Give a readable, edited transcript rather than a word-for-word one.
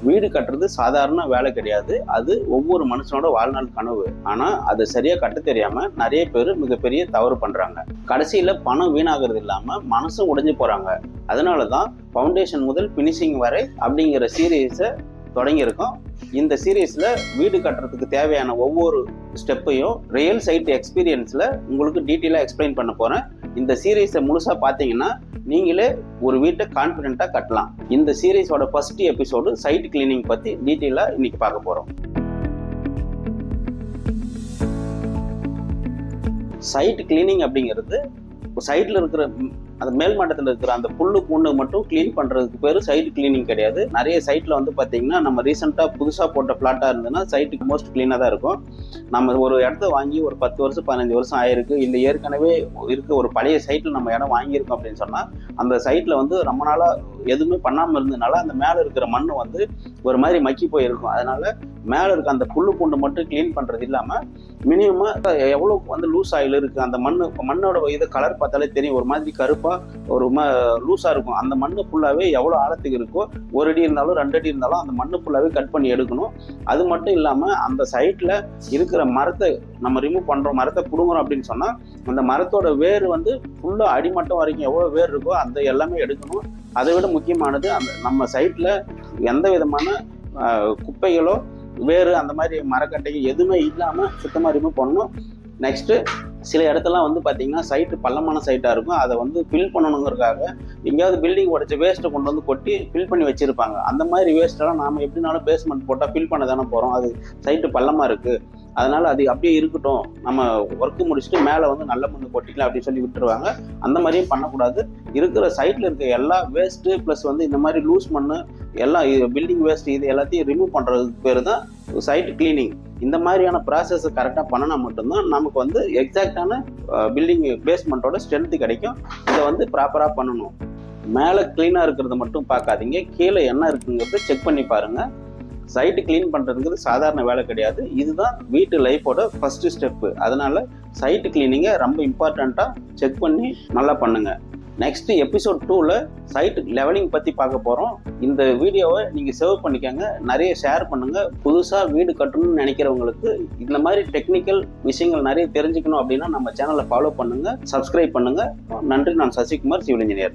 வீடு கட்டுறது சாதாரண வேலை கிடையாது. அது ஒவ்வொரு மனுஷனோட வாழ்நாள் கனவு. ஆனா அதை சரியா கட்ட தெரியாம நிறைய பேர் மிகப்பெரிய தவறு பண்றாங்க. கடைசியில பணம் வீணாகிறது இல்லாம மனசும் உடைஞ்சு போறாங்க. அதனாலதான் ஃபவுண்டேஷன் முதல் பினிஷிங் வரை அப்படிங்கிற சீரீஸை தொடங்கியிருக்கோம். இந்த சீரீஸ்ல வீடு கட்டுறதுக்கு தேவையான ஒவ்வொரு ஸ்டெப்பையும் ரியல் சைட் எக்ஸ்பீரியன்ஸ்ல உங்களுக்கு டீட்டெயிலா எக்ஸ்பிளைன் பண்ண போறேன். இந்த சீரீஸை முழுசா பார்த்தீங்கன்னா நீங்களே ஒரு வீட்டை கான்ஃபிடென்ட்டா கட்டலாம். இந்த சீரீஸோட ஃபர்ஸ்ட் எபிசோடு சைட் கிளீனிங் பத்தி டீட்டெயிலா இன்னைக்கு பார்க்க போறோம். சைட் கிளீனிங் அப்படிங்கிறது சைட்ல இருக்கிற அந்த மேல் மட்டத்தில் இருக்கிற அந்த புல்லு பூண்டு மட்டும் கிளீன் பண்ணுறதுக்கு பேர் சைட் கிளீனிங் கிடையாது. நிறைய சைட்டில் வந்து பார்த்தீங்கன்னா நம்ம ரீசெண்டாக புதுசாக போட்ட ஃப்ளாட்டாக இருந்ததுன்னா சைட்டுக்கு மோஸ்ட் க்ளீனாக தான் இருக்கும். நம்ம ஒரு இடத்த வாங்கி ஒரு 10 வருஷம் 15 வருஷம் ஆயிருக்கு, இல்லை ஏற்கனவே இருக்க ஒரு பழைய சைட்டில் நம்ம இடம் வாங்கியிருக்கோம் அப்படின்னு சொன்னால் அந்த சைட்டில் வந்து ரொம்ப நாளாக எதுவுமே பண்ணாமல் இருந்ததுனால அந்த மேலே இருக்கிற மண் வந்து ஒரு மாதிரி மக்கி போயிருக்கும். அதனால மேலே இருக்க அந்த புல்லு பூண்டு மட்டும் க்ளீன் பண்ணுறது இல்லாமல் மினிமமாக எவ்வளோ வந்து லூஸ் ஆயில் இருக்குது அந்த மண்ணோட இதை கலர் பார்த்தாலே தெரியும். ஒரு மாதிரி கருப்பாக ஒரு லூஸாக இருக்கும். அந்த மண்ணு ஃபுல்லாகவே எவ்வளோ ஆழத்துக்கு இருக்கோ 1 அடி இருந்தாலும் 2 அடி இருந்தாலும் அந்த மண்ணு ஃபுல்லாகவே கட் பண்ணி எடுக்கணும். அது மட்டும் இல்லாமல் அந்த சைட்டில் இருக்கிற மரத்தை நம்ம ரிமூவ் பண்ணுறோம், மரத்தை பிடுங்குறோம் அப்படின்னு சொன்னால் அந்த மரத்தோட வேர் வந்து ஃபுல்லாக அடிமட்டம் வரைக்கும் எவ்வளோ வேர் இருக்கோ அந்த எல்லாமே எடுக்கணும். அதை விட முக்கியமானது அந்த நம்ம சைட்டில் எந்த விதமான குப்பைகளோ வேறு அந்த மாதிரி மரக்கட்டைகள் எதுவுமே இல்லாமல் சுத்தமாக ரிமூவ் பண்ணணும். நெக்ஸ்ட்டு சில இடத்துலாம் வந்து பார்த்தீங்கன்னா சைட்டு பள்ளமான சைட்டாக இருக்கும். அதை வந்து ஃபில் பண்ணணுங்கிறதுக்காக எங்கேயாவது பில்டிங் உடைச்ச வேஸ்ட்டை கொண்டு வந்து கொட்டி ஃபில் பண்ணி வச்சுருப்பாங்க. அந்த மாதிரி வேஸ்ட்டெல்லாம் நாம் எப்படினாலும் பேஸ்மெண்ட் போட்டால் ஃபில் பண்ண தானே போகிறோம். அது சைட்டு பள்ளமாக இருக்குது, அதனால் அது அப்படியே இருக்கட்டும், நம்ம ஒர்க்கு முடிச்சுட்டு மேலே வந்து நல்ல மண் கொட்டிக்கலாம் அப்படின்னு சொல்லி விட்டுருவாங்க. அந்த மாதிரியும் பண்ணக்கூடாது. இருக்கிற சைட்டில் இருக்க எல்லா வேஸ்ட்டு ப்ளஸ் வந்து இந்த மாதிரி லூஸ் மண் எல்லாம் பில்டிங் வேஸ்ட் இது எல்லாத்தையும் ரிமூவ் பண்ணுறதுக்கு பேர் தான் சைட் கிளீனிங். இந்த மாதிரியான ப்ராசஸை கரெக்டாக பண்ணினா மட்டும்தான் நமக்கு வந்து எக்ஸாக்டான பில்டிங் பேஸ்மெண்ட்டோட ஸ்ட்ரென்த்து கிடைக்கும். இதை வந்து ப்ராப்பராக பண்ணணும். மேலே க்ளீனாக இருக்கிறத மட்டும் பார்க்காதீங்க, கீழே என்ன இருக்குங்கிறத செக் பண்ணி பாருங்கள். சைட்டு க்ளீன் பண்ணுறதுங்கிறது சாதாரண வேலை கிடையாது. இதுதான் வீட்டு லைஃபோட ஃபஸ்ட்டு ஸ்டெப்பு. அதனால் சைட்டு கிளீனிங்கை ரொம்ப இம்பார்ட்டண்ட்டாக செக் பண்ணி நல்லா பண்ணுங்கள். நெக்ஸ்ட் எபிசோட் 2ல் சைட் லெவலிங் பற்றி பார்க்க போகிறோம். இந்த வீடியோவை நீங்கள் சேவ் பண்ணிக்கோங்க, நிறைய ஷேர் பண்ணுங்கள். புதுசாக வீடு கட்டணும்னு நினைக்கிறவங்களுக்கு இந்த மாதிரி டெக்னிக்கல் விஷயங்கள் நிறைய தெரிஞ்சுக்கணும் அப்படின்னா நம்ம சேனலை ஃபாலோ பண்ணுங்கள், சப்ஸ்கிரைப் பண்ணுங்கள். நன்றி. நான் சசிகுமார், சிவில் இன்ஜினியர்.